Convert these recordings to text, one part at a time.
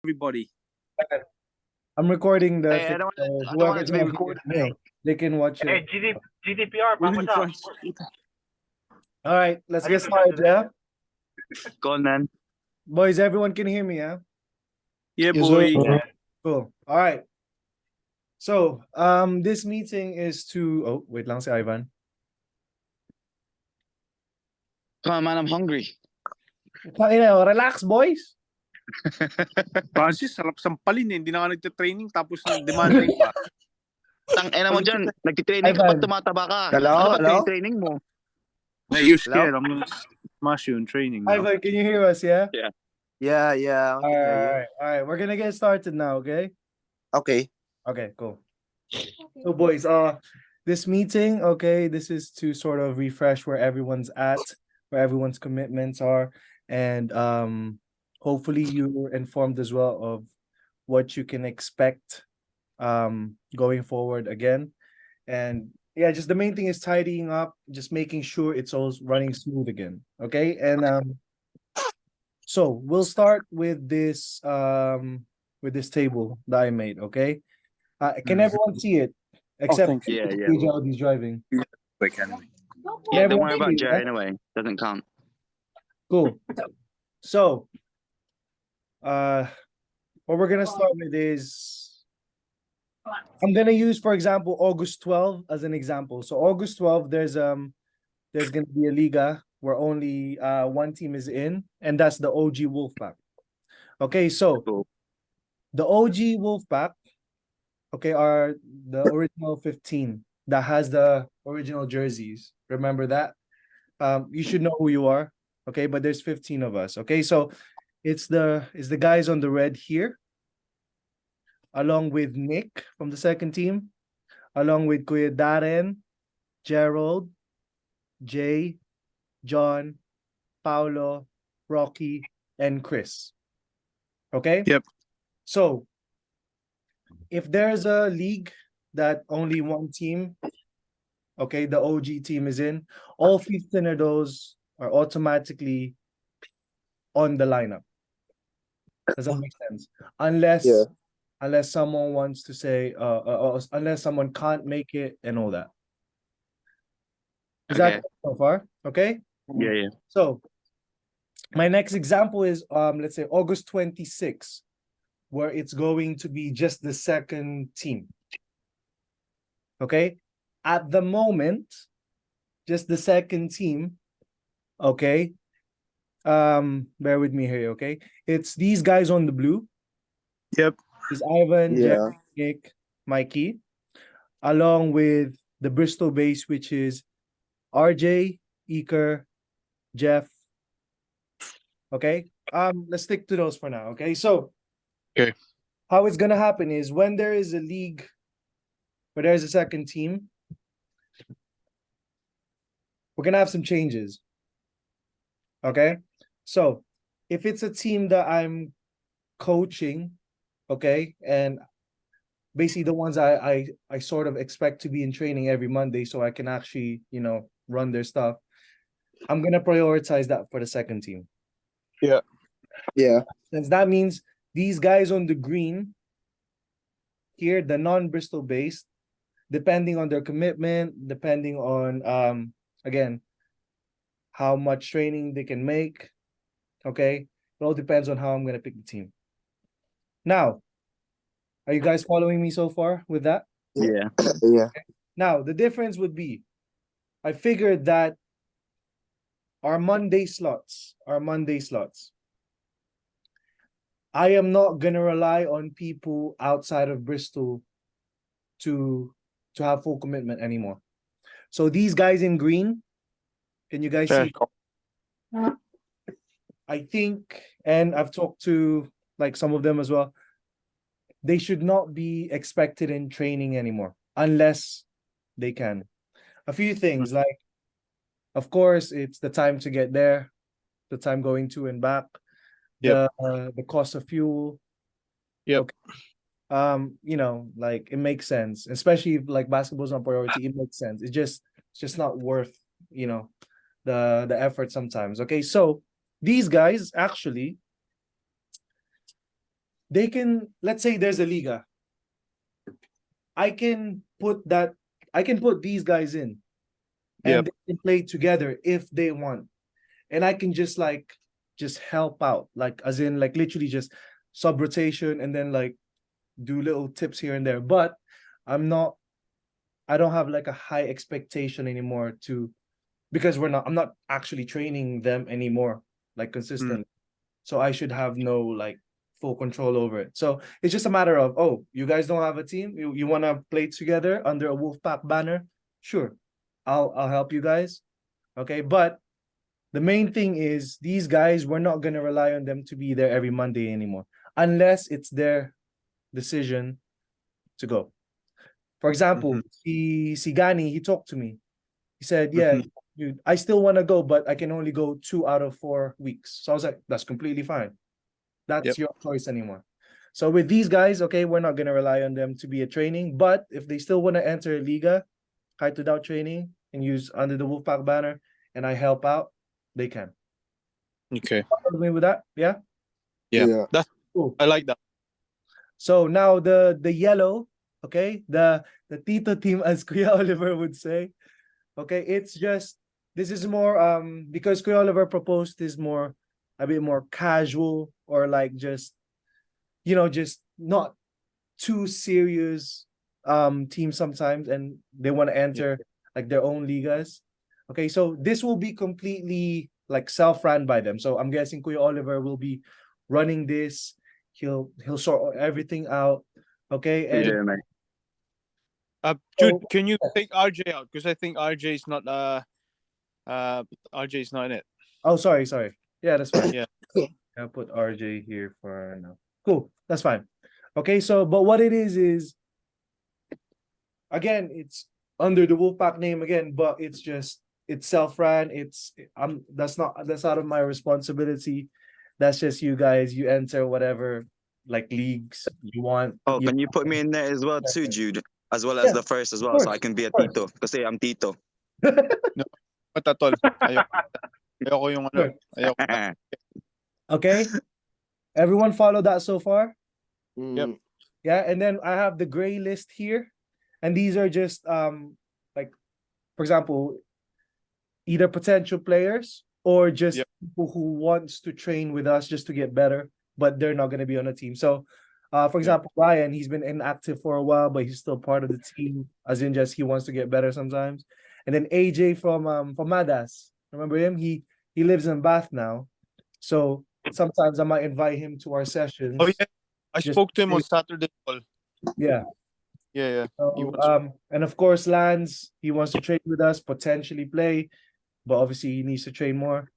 everybody. I'm recording the Hey, thing, I don't so want whoever's to be not recorded. here, they can watch Hey, it. GDPR, Pang, William what's up? Price. All right, let's Are you get started, yeah? Go on, man. Boys, everyone can hear me, yeah? Yeah, Yes, sir. boy. Yeah. Cool. All right. So, this meeting is to... Oh, wait lang si Ivan. Come on, man. I'm hungry. Relax, boys. Francis, sarap sampalin eh. Hindi na ka nagte-training tapos demanding pa. Tang ina mo dyan. Nagtitraining ka, ba't Ivan. tumataba ka? Hello, Ano ba hello? training mo? Hey, you're Hello? scared. I'm gonna smash you in training now. Ivan, can you hear us, yeah? Yeah, I All can hear you. right, all right. We're gonna get started now, okay? Okay. Okay, cool. So, boys, this meeting, okay, this is to sort of refresh where everyone's at, where everyone's commitments are, and hopefully you're informed as well of what you can expect going forward again. And yeah, just the main thing is tidying up, just making sure it's all running smooth again. Okay. And so we'll start with this table that I made. Okay. Can everyone see it? Except thank you. Yeah. He's driving. Quick, anyway. Yeah, don't everyone worry see about it, Jerry yeah? anyway. Doesn't count. Cool. So what we're gonna start with is I'm gonna use, for example, August 12 as an example. So August 12, there's gonna be a liga where only one team is in, and that's the OG Wolfpack. Okay, so Cool. the OG Wolfpack, okay, are the original 15 that has the original jerseys. Remember that? You should know who you are, okay? But there's 15 of us, okay? So it's the guys on the red here, along with Nick from the second team, along with Kuya Darren, Gerald, Jay, John, Paulo, Rocky, and Chris. Okay? Yep. So if there's a league that only one team, okay, the OG team is in, all 15 of those are automatically on the lineup. Does that make sense? Unless someone wants to say, unless someone can't make it and all that. Is that so far? Okay. Yeah. So my next example is let's say August 26, where it's going to be just the second team. Okay. At the moment, just the second team. Okay. Bear with me here, okay? It's these guys on the blue. Yep. It's Ivan, Yeah. Jack, Nick, Mikey, along with the Bristol base, which is RJ, Eker, Jeff. Okay. Let's stick to those for now. Okay. So Okay. how it's gonna happen is when there is a league where there's a second team, we're gonna have some changes. Okay. So if it's a team that I'm coaching, okay, and basically the ones I sort of expect to be in training every Monday so I can actually, run their stuff, I'm gonna prioritize that for the second team. Yeah. Since that means these guys on the green here, the non-Bristol based, depending on their commitment, depending on again how much training they can make. Okay. It all depends on how I'm gonna pick the team. Now, are you guys following me so far with that? Yeah. Yeah. Now, the difference would be, I figured that our Monday slots, I am not gonna rely on people outside of Bristol to have full commitment anymore. So these guys in green, can you guys see? I think, and I've talked to like some of them as well, they should not be expected in training anymore unless they can. A few things like, of course, it's the time to get there, the time going to and back, the cost of fuel. Yep. Okay. Like it makes sense, especially if like basketball's not priority. It makes sense. It's just not worth the effort sometimes. Okay, so these guys actually, they can, let's say there's a liga. I can put these guys in and Yep. they can play together if they want. And I can just help out, like as in like literally just sub rotation and then like do little tips here and there. But I don't have like a high expectation anymore because I'm not actually training them anymore, like consistently. So I should have no like full control over it. So it's just a matter of, oh, you guys don't have a team, you want to play together under a Wolfpack banner, sure, I'll help you guys. Okay, but the main thing is these guys, we're not gonna rely on them to be there every Monday anymore, unless it's their decision to go. For example, Sigani, he talked to me. He said, yeah, dude, I still want to go, but I can only go 2 out of 4 weeks. So I was like, that's completely fine. That's Yep. your choice anymore. So with these guys, okay, we're not gonna rely on them to be a training, but if they still want to enter Liga, Height Without Training, and use under the Wolfpack banner, and I help out, they can. Okay. Agree with that? Yeah. Yeah. That's Cool. I like that. So now the yellow, okay, the Tito team, as Kuya Oliver would say, okay, it's just this is more because Kuya Oliver proposed is more a bit more casual, or like just just not too serious team sometimes, and they want to enter like their own ligas. Okay, so this will be completely like self-run by them. So I'm guessing Kuya Oliver will be running this. He'll sort everything out. Okay, and Yeah, mate. Jude, can you take RJ out? Because I think RJ is not RJ is not in it. oh, sorry. Yeah, that's fine. Yeah. I'll put RJ here for now. Cool, that's fine. Okay, so but what it is again, it's under the Wolfpack name again, but it's self-ran. That's out of my responsibility. That's just you guys. You enter whatever like leagues you want. Oh, can you put me in there as well too, Jude? As well as the first as well, so I can be a Tito. Because say I'm Tito. Patatol. Ayoko yung ano. Ayoko. Okay, everyone follow that so far? Yep. Yeah, and then I have the gray list here, and these are just like, for example, either potential players or just people who wants to train with us just to get better, but they're not going to be on a team. So for example, Ryan, he's been inactive for a while, but he's still part of the team, as in just he wants to get better sometimes. And then AJ from Madas, remember him? He lives in Bath now, so sometimes I might invite him to our sessions. Oh yeah, I spoke to him on Saturday. Yeah. Yeah. So, and of course, Lance, he wants to train with us, potentially play, but obviously he needs to train more.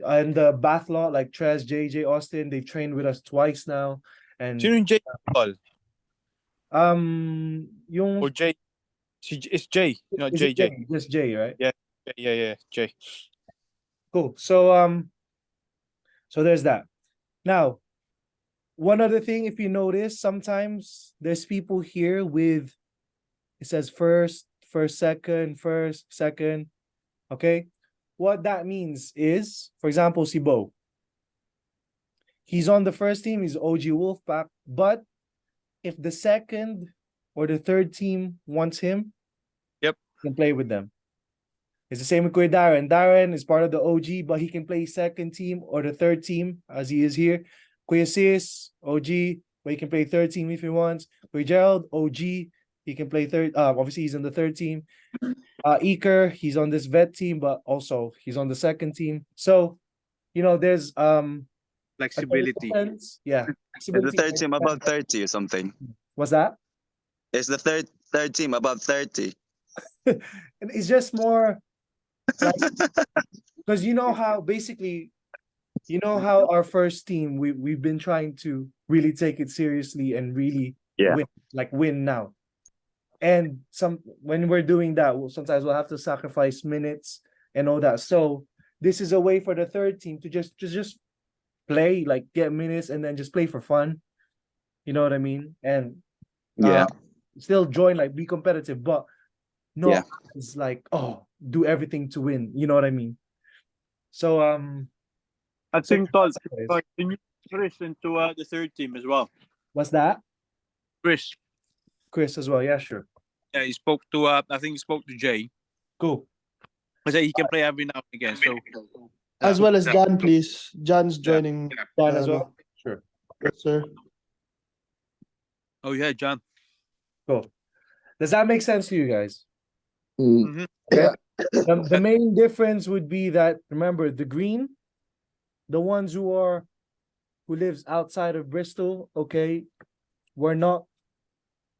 And the Bath Law, like Trez, JJ, Austin, they've trained with us twice now. And Sino yung Jay? yung Or Jay? It's Jay. No, is it JJ. just Jay, right? Yeah. Jay. Cool. So so there's that. Now, one other thing, if you notice, sometimes there's people here with, it says first, second. Okay. What that means is, for example, Sibo. He's on the first team, he's OG Wolfpack, but if the second or the third team wants him, he can play with them. It's the same with Kuya Darren. Darren is part of the OG, but he can play second team or the third team, as he is here. Kuya Sis, OG, but he can play third team if he wants. Kuya Gerald, OG, he can play third. Obviously, he's on the third team. Iker, he's on this vet team, but also he's on the second team. So, there's Flexibility. Yeah. Is the third team above 30 or something? What's that? Is the third team above 30? And it's just more like, because how our first team, we've been trying to really take it seriously and really win now. And when we're doing that, sometimes we'll have to sacrifice minutes and all that. So this is a way for the third team to just play, like get minutes and then just play for fun. You know what I mean? And still join, like be competitive, but not it's like, do everything to win. You know what I mean? So I think Tol, can you Chris into the third team as well? What's that? Chris. Chris as well. Yeah, sure. Yeah, he spoke to I think he spoke to Jay. Cool. I said he can play every now and again. So As well as John, please. John's joining. John as well. Sure. Yes, sir. oh yeah, John. Cool. Does that make sense to you guys? Mhm. Yeah. The main difference would be that, remember, the green, the ones who lives outside of Bristol, okay, we're not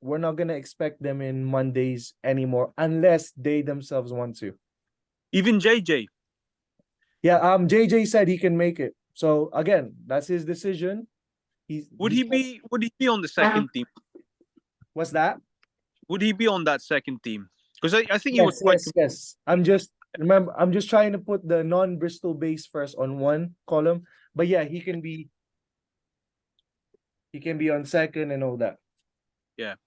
gonna expect them in Mondays anymore unless they themselves want to. Even JJ. Yeah, JJ said he can make it. So again, that's his decision. Would he be on the second team? What's that? Would he be on that second team? Because I think he was Yes, quite yes. I'm just trying to put the non-Bristol base first on one column. But yeah, he can be on second and all that.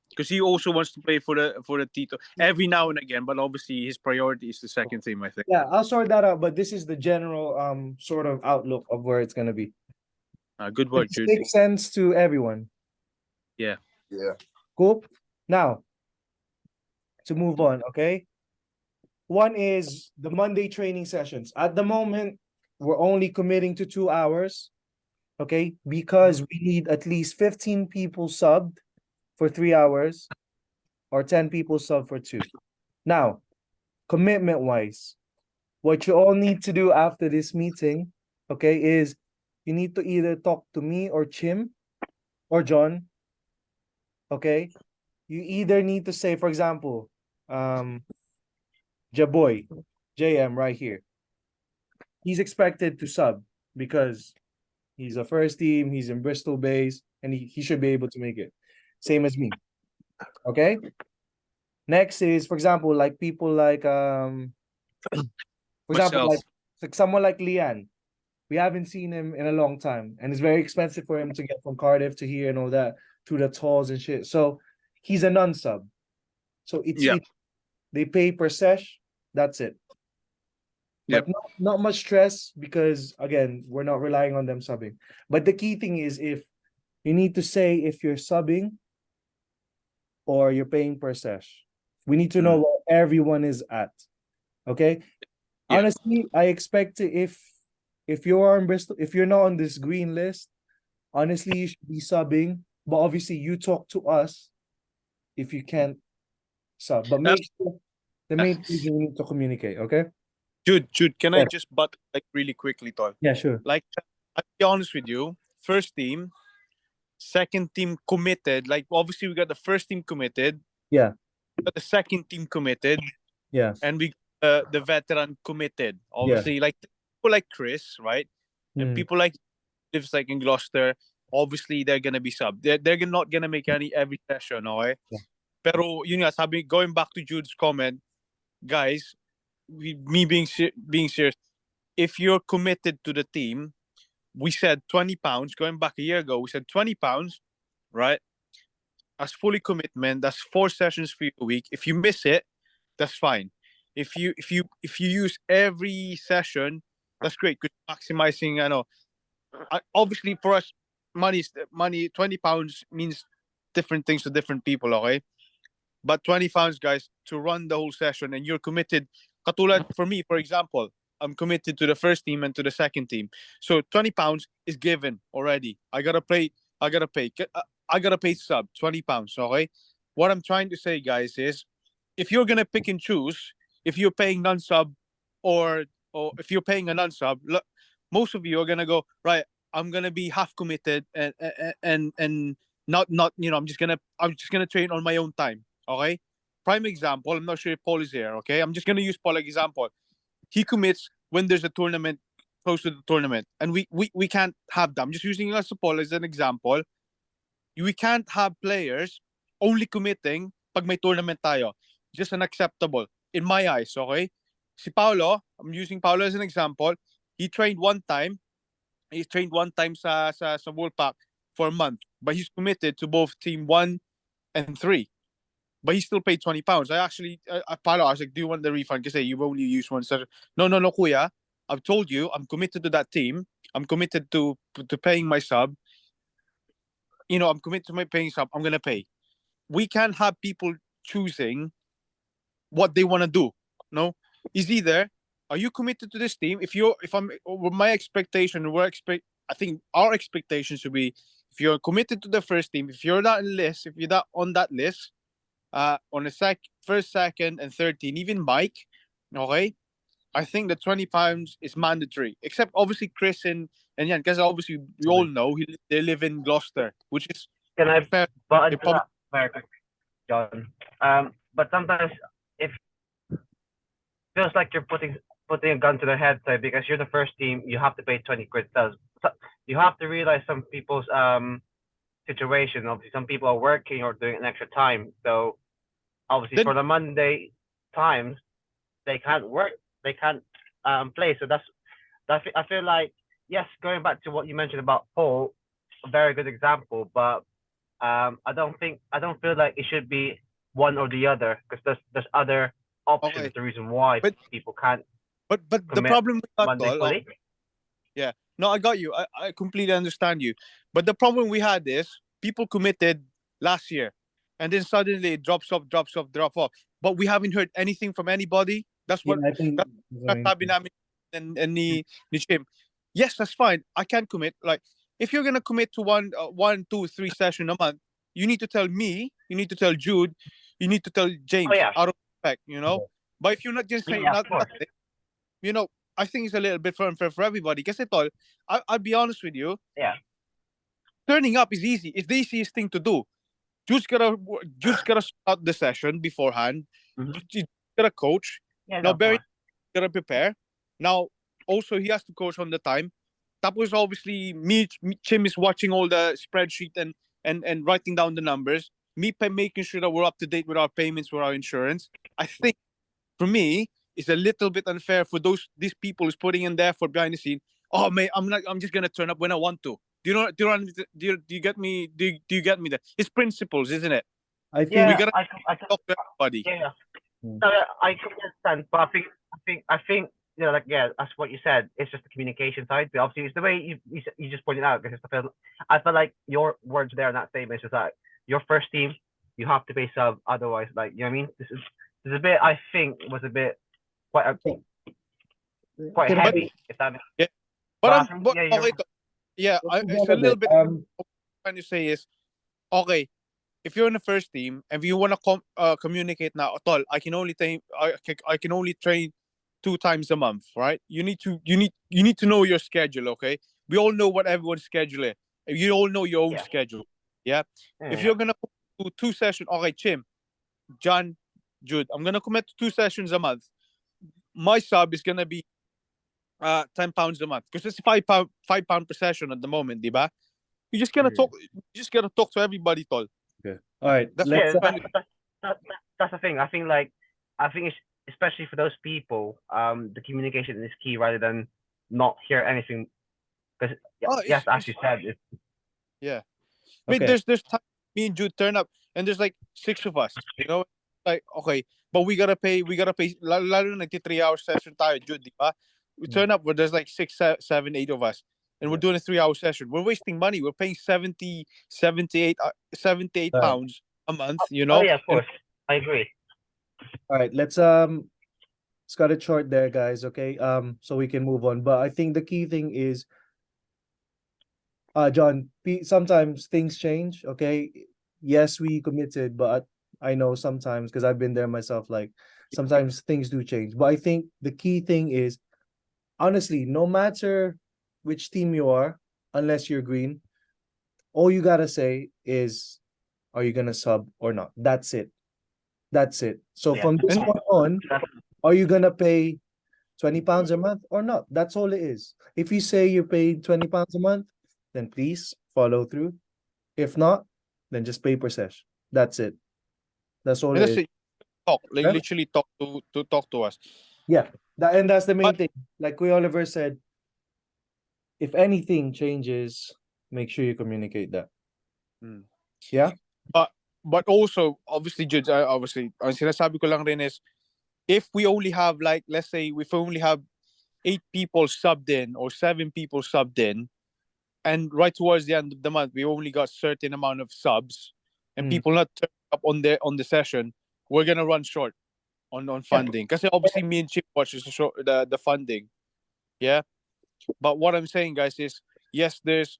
because he also wants to play for the Tito every now and again, but obviously his priority is the second team, I think. Yeah, I'll sort that out, but this is the general sort of outlook of where it's gonna be. Good work, It Jude. makes sense to everyone. Yeah. Yeah. Cool. Now, to move on, okay? One is the Monday training sessions. At the moment, we're only committing to 2 hours, okay? Because we need at least 15 people subbed for 3 hours or 10 people subbed for 2. Now, commitment-wise, what you all need to do after this meeting, okay, is you need to either talk to me or Chim or John, okay? You either need to say, for example, Jaboy, JM right here. He's expected to sub because he's a first team, he's in Bristol base, and he should be able to make it. Same as me. Okay? Next is, for example, like people like for example, Myself. like someone like Lian. We haven't seen him in a long time, and it's very expensive for him to get from Cardiff to here and all that through the tolls and shit. So he's a non-sub. So Yeah. they pay per sesh. That's it. But not much stress because again, we're not relying on them subbing. But the key thing is if you need to say if you're subbing or you're paying per sesh. We need to know where everyone is at. Okay. Yeah. Honestly, I expect to if you are in Bristol, if you're not on this green list, honestly, you should be subbing. But obviously, you talk to us if you can't sub. But make sure the main thing is you need to communicate. Okay. Jude, can I Yeah. just butt like really quickly, Tol? Yeah, sure. Like, I'll be honest with you. First team, second team committed. Like, obviously, we got the first team committed. Yeah. We got the second team committed, Yeah. and we the veteran committed. Obviously, like people like Chris, right? And Mm. people like lives like in Gloucester. Obviously, they're gonna be sub. They're not gonna make every session, okay? Yeah. Pero yun nga, sabi, going back to Jude's comment, guys, me being serious, if you're committed to the team, we said £20. Going back a year ago, we said £20, right? As fully commitment. That's 4 sessions for you a week. If you miss it, that's fine. If you use every session, that's great. Good maximizing. I know. Obviously, for us, money. £20 means different things to different people. Okay, but £20, guys, to run the whole session, and you're committed. Katulad for me, for example, I'm committed to the first team and to the second team. So £20 is given already. I gotta pay. I gotta pay sub £20. Okay. What I'm trying to say, guys, is if you're gonna pick and choose, if you're paying non-sub, or if you're paying a non-sub, look, most of you are gonna go right. I'm gonna be half committed and not I'm just gonna train on my own time. Okay. Prime example. I'm not sure if Paul is here. Okay. I'm just gonna use Paul example. He commits when there's a tournament close to the tournament, and we can't have that. I'm just using us Paul as an example. We can't have players only committing pag may tournament tayo. Just unacceptable in my eyes, okay? Si Paolo, I'm using Paolo as an example. He trained one time. He trained one time sa Wolfpack for a month, but he's committed to both team 1 and 3. But he still paid £20. I actually, Paolo, I was like, do you want the refund? Because you've only used one session. No, kuya. I've told you, I'm committed to that team. I'm committed to paying my sub. I'm committed to my paying sub, I'm gonna pay. We can't have people choosing what they want to do. No, is either are you committed to this team? If I'm my expectation, I think our expectation should be if you're committed to the first team, if you're not if you're not on that list, on the first, second, and third team, even Mike, okay, I think the £20 is mandatory. Except obviously Chris and Jan, because obviously we all know they live in Gloucester, which is Can I fair. butt They into probably that very quick, John? But sometimes it feels like you're putting a gun to their head, say, because you're the first team, you have to pay 20 quid. So you have to realize some people's situation. Obviously, some people are working or doing an extra time. So obviously, Then- for the Monday times, they can't work, they can't play. So I feel like, yes, going back to what you mentioned about Paul, a very good example. But I don't feel like it should be one or the other, because there's other options. Okay. The reason why But- people can't but the commit problem with that, Monday Tol, fully. no, I got you. I completely understand you. But the problem we had is people committed last year, and then suddenly it drops off. But we haven't heard anything from anybody. That's Yeah, what I think. sabi namin and ni Chim. Yes, that's fine. I can commit. Like, if you're gonna commit to one, 2, 3 session a month, you need to tell me. You need to tell Jude. You need to tell James. Oh, yeah. Out of respect, But if you're not just saying Yeah, of course. nothing, I think it's a little bit unfair for everybody. Because I'll be honest with you. Yeah. Turning up is easy. It's the easiest thing to do. Jude's gotta start the session beforehand. Mhm. Jude's gotta coach. Yeah, Now no, Barry of course. gotta prepare. Now also he has to coach on the time. That was obviously Chim is watching all the spreadsheet and writing down the numbers. Making sure that we're up to date with our payments, with our insurance. I think for me, it's a little bit unfair for these people who's putting in there for behind the scene. Oh mate, I'm just gonna turn up when I want to. Do you get me? Do you get me? That it's principles, isn't it? I think. Yeah, we gotta I talk to everybody. yeah. Mm. No, I completely understand, but I think like, yeah, that's what you said. It's just the communication side. But obviously, it's the way you just pointed out. Because I feel like your words there in that statement is just like, your first team, you have to pay sub, otherwise, like, you know what I mean. This is a bit. I think was a bit quite Can I- heavy. If that makes But But I I'm think, but, yeah, you're- okay, yeah, Let's move it's on a little bit. Um, Trying to say is, okay, if you're in the first team and you want to communicate now at all, I can only train 2 times a month, right? You need to know your schedule, okay? We all know what everyone's schedule is. You all know your own Yeah. schedule, yeah. If yeah. you're gonna do 2 sessions, okay, Chim, John, Jude, I'm gonna commit to 2 sessions a month. My sub is gonna be £10 a month because it's £5 per session at the moment, diba? You just gotta talk. You just gotta talk to everybody, tol. all right. That's Let's. what- That's the thing. I think it's especially for those people, the communication is key rather than not hear anything. Because Oh, yes, it's- as you said, I mean, Okay. there's time me and Jude turn up, and there's like 6 of us. Like okay, but we gotta pay. Lalo na 3-hour session tayo, Jude, diba? We turn up where there's like 6, 7, 8 of us, and we're doing a 3-hour session. We're wasting money. We're paying 78 Right. pounds a month. oh yeah, of course, I agree. All right. Let's cut it short there, guys. Okay. So we can move on. But I think the key thing is, John, sometimes things change. Okay. Yes, we committed, but I know sometimes, because I've been there myself, like sometimes things do change. But I think the key thing is, honestly, no matter which team you are, unless you're green, all you gotta say is, are you gonna sub or not? That's it. That's it. So Yeah. from this And- point on, are you gonna pay £20 a month or not? That's all it is. If you say you pay £20 a month, then please follow through. If not, then just pay per session. That's it. That's all And it that's is. it. Talk, like Yeah. literally talk to us. And that's the main But- thing. Like Kuya Oliver said, if anything changes, make sure you communicate that. Hmm. Yeah. But also, obviously, Jude, obviously, ang sinasabi ko lang rin is, if we only have like, let's say, if we only have 8 people subbed in or 7 people subbed in, and right towards the end of the month, we only got certain amount of subs, and Mm. people not turning up on the session, we're gonna run short on funding. Because obviously, me and Chip watches the funding, yeah. But what I'm saying, guys, is yes, there's.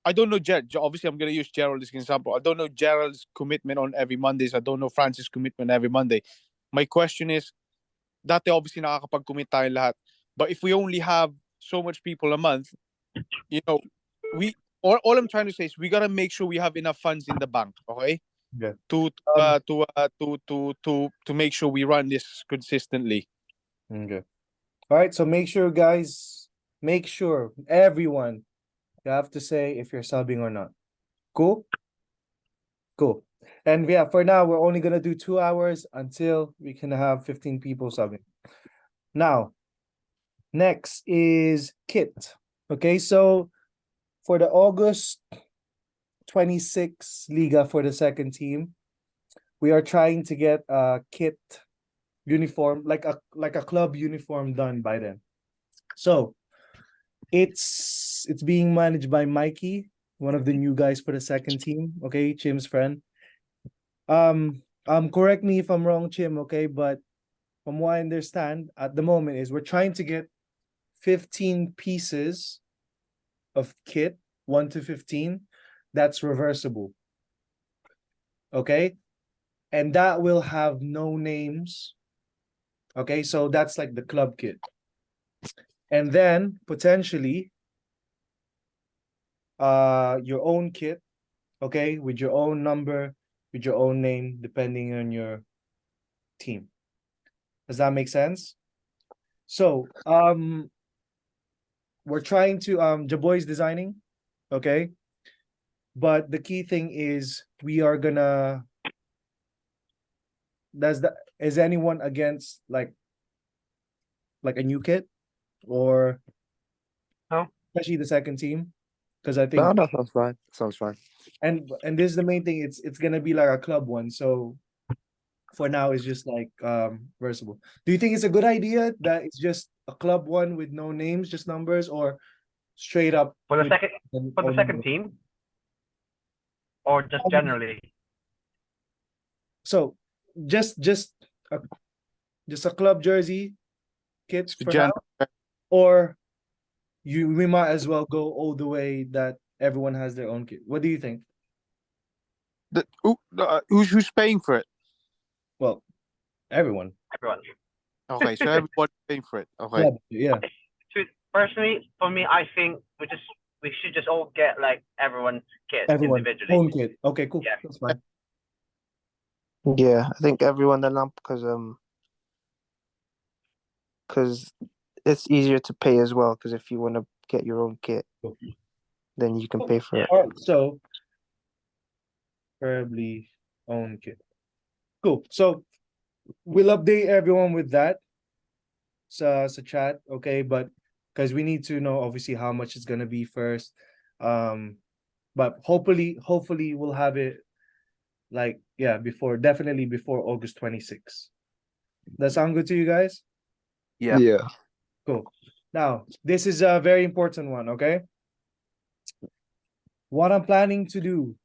I don't know obviously I'm gonna use Gerald as an example. I don't know Gerald's commitment on every Mondays. I don't know Francis' commitment every Monday. My question is, dati obviously nakakapag-commit tayo lahat. But if we only have so much people a month, you know, all I'm trying to say is we gotta make sure we have enough funds in the bank, okay? Yeah. To make sure we run this consistently. Okay. All right. So make sure, guys, make sure everyone, you have to say if you're subbing or not. Cool? Cool. And yeah, for now, we're only gonna do 2 hours until we can have 15 people subbing. Now, next is kit. Okay, so for the August 26 Liga for the second team, we are trying to get a kit uniform, like a club uniform done by them. So it's being managed by Mikey, one of the new guys for the second team. Okay, Chim's friend. Correct me if I'm wrong, Chim. Okay, but from what I understand at the moment is we're trying to get 15 pieces of kit, 1 to 15, that's reversible. Okay, and that will have no names. Okay, so that's like the club kit. And then potentially your own kit, okay, with your own number, with your own name, depending on your team. Does that make sense? So we're trying to Jaboy's designing, okay? But the key thing is we are gonna is anyone against like a new kit or No. especially the second team? Because I think No, that sounds fine. Sounds fine. and this is the main thing, it's gonna be like a club one. So for now it's just like versatile. Do you think it's a good idea that it's just a club one with no names, just numbers, or straight up For the with second team, or just generally? So just a club jersey kit for now, or we might as well go all the way that everyone has their own kit. What do you think? Who's paying for it? Well, everyone. Everyone. Okay, so everybody's paying for it. Okay. Yeah. Personally, for me, I think we should just all get like everyone's kit Everyone individually. own kit. Okay, cool. Yeah. That's fine. Yeah, I think everyone the lump because it's easier to pay as well. Because if you want to get your own kit, then you can pay for it. All right, so preferably own kit. Cool. So we'll update everyone with that. So chat, okay, but because we need to know obviously how much it's gonna be first. But hopefully we'll have it like definitely before August 26th. That sound good to you guys? Yeah. Cool. Now, this is a very important one, okay? What I'm planning to do,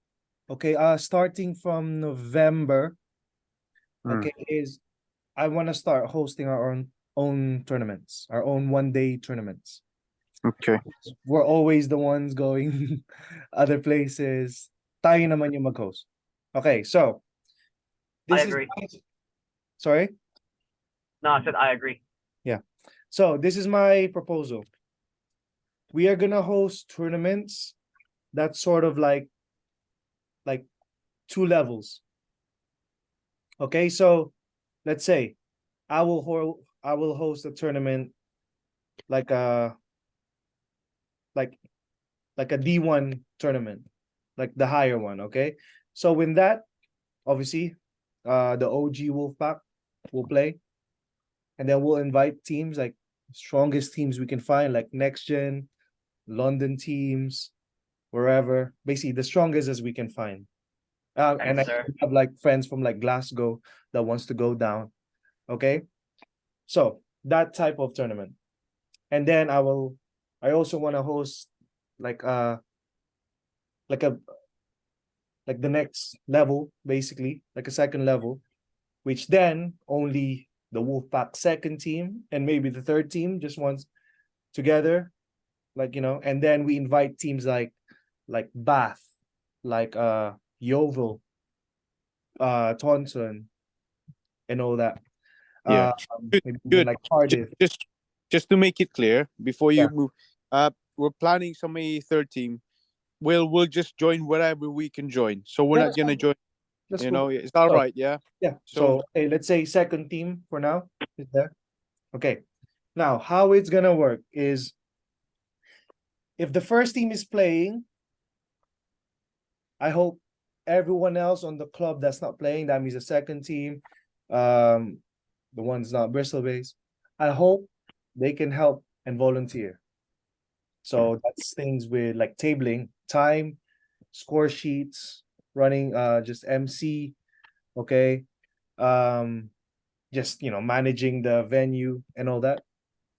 okay, starting from November, okay, is I want to start hosting our own tournaments, our own one-day tournaments. Okay. We're always the ones going other places. Tayo naman yung mag-host. Okay, so I agree. Sorry? No, I said I agree. So this is my proposal. We are gonna host tournaments that's sort of like 2 levels. Okay, so let's say I will host a tournament like a D1 tournament, like the higher one, okay? So when that, obviously, the OG Wolfpack will play, and then we'll invite teams like strongest teams we can find, like Next Gen, London teams, wherever, basically the strongest as we can find. And I have like friends from like Glasgow that wants to go down. Okay, so that type of tournament, and then I also want to host like like a like the next level, basically, like a second level, which then only the Wolfpack second team and maybe the third team just wants together, like and then we invite teams like Bath, like Yeovil, Taunton, and all that. Yeah. Good, Maybe even good. like Cardiff. Just to make it clear before you Yeah. move, we're planning some a third team. We'll just join wherever we can join. So we're Yeah, not gonna join. That's You cool. know, it's all So- right. Yeah. Yeah. So- So hey, let's say second team for now is there. Okay. Now, how it's gonna work is if the first team is playing, I hope everyone else on the club that's not playing, that means the second team, the ones not Bristol based, I hope they can help and volunteer. So that's things with like tabling, time, score sheets, running just MC, okay. Just managing the venue and all that.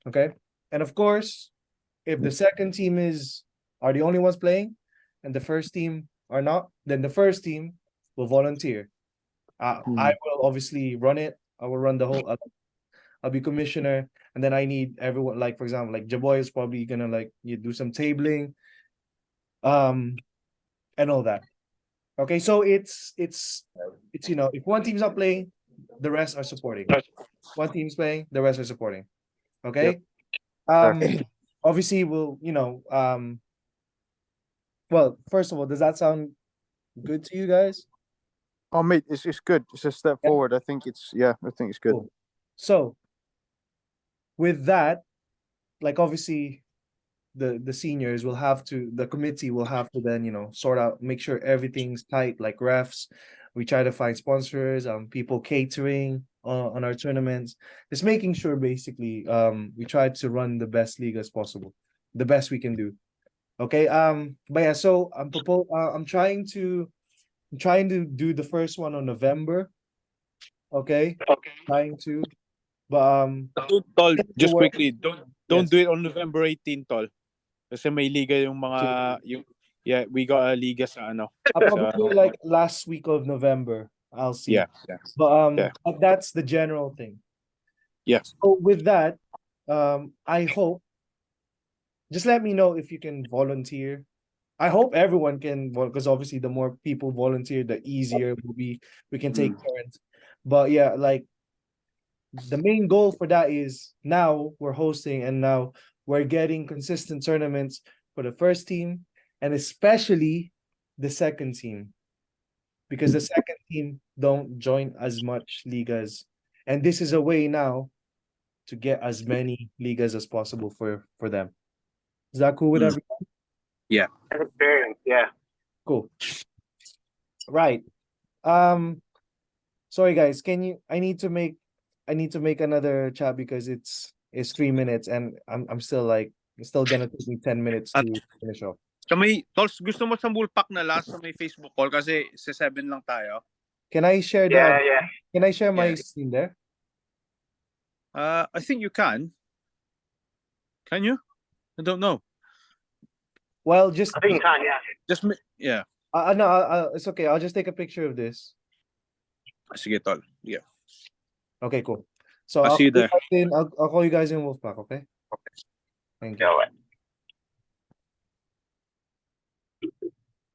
Okay. And of course, if the second team are the only ones playing and the first team are not, then the first team will volunteer. I will obviously run it. I will run the whole I'll be commissioner, and then I need everyone, like for example, like Jaboy is probably gonna like you do some tabling, and all that. Okay, so it's if one team's not playing, the rest are supporting. One team's playing, the rest are supporting. Okay. Obviously we'll well, first of all, does that sound good to you guys? Oh, mate, it's good. It's a step Yeah. forward. I think it's good. Cool. So with that, like obviously the seniors will have to, the committee will have to then sort out, make sure everything's tight, like refs. We try to find sponsors, people catering on our tournaments, just making sure basically we try to run the best league as possible, the best we can do. Okay. But yeah, so I'm trying to do the first one on November. Okay. Trying to, but Tol, just work- quickly, don't Yes. do it on November 18, Tol. Kasi may liga yung mga we got a liga sa ano. I'll probably do it like last week of November. I'll see. Yeah. But Yeah. but that's the general thing. Yeah. So with that, I hope, just let me know if you can volunteer. I hope everyone can, because obviously the more people volunteer, the easier it will be. We can take turns. But yeah, like the main goal for that is now we're hosting and now we're getting consistent tournaments for the first team and especially the second team, because the second team don't join as much ligas, and this is a way now to get as many ligas as possible for them. Is that cool with everyone? Experience, yeah. Cool. Right. Sorry guys, I need to make another chat because it's 3 minutes and I'm still like, it's still gonna take me 10 minutes to finish off. Sa may, Tol, gusto mo sa Wolfpack na last sa may Facebook call kasi sa 7 lang tayo. Can I share Yeah. can I share my Yeah. screen there? I think you can. Can you? I don't know. Well, just I think you can, yeah. Just yeah. no, it's okay. I'll just take a picture of this. Sige, Tol. Yeah. Okay, cool. So I'll see you there. I'll call you guys in Wolfpack, okay? Okay. Thank you. Go away.